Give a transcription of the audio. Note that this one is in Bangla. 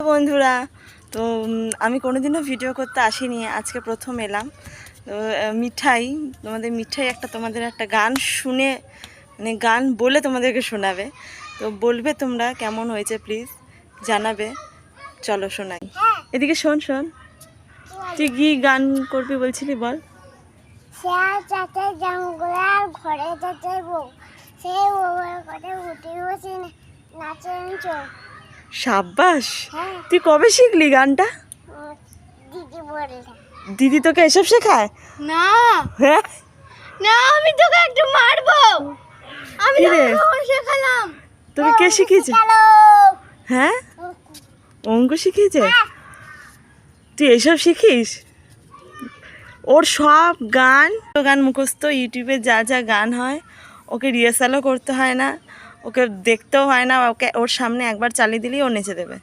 বন্ধুরা, তো আমি কোনোদিনও ভিডিও করতে আসিনি, আজকে প্রথম এলাম। তো মিঠাই তোমাদের একটা গান শুনে, মানে গান বলে তোমাদেরকে শোনাবে। তো বলবে তোমরা কেমন হয়েছে, প্লিজ জানাবে। চলো শোনাই। এদিকে শোন। তুই কি গান করবি বলছিলি, বল। ঘরে যেতে বউ, সে নাচে সাব্বাস, তুই কবে শিখলি গানটা? দিদি বলে। দিদি তোকে এসব শেখায়? না হ্যাঁ, না, আমি তোকে একটু মারবো। আমি শেখালাম। তোকে কে শিখিয়েছে? হ্যাঁ, অঙ্ক শিখিয়েছে। তুই এসব শিখিস? ওর সব গান মুখস্থ। ইউটিউবে যা যা গান হয় ওকে রিহার্সালও করতে হয় না, ওকে দেখতেও হয় না, ওর সামনে একবার চালিয়ে দিলেই ও নেচে দেবে।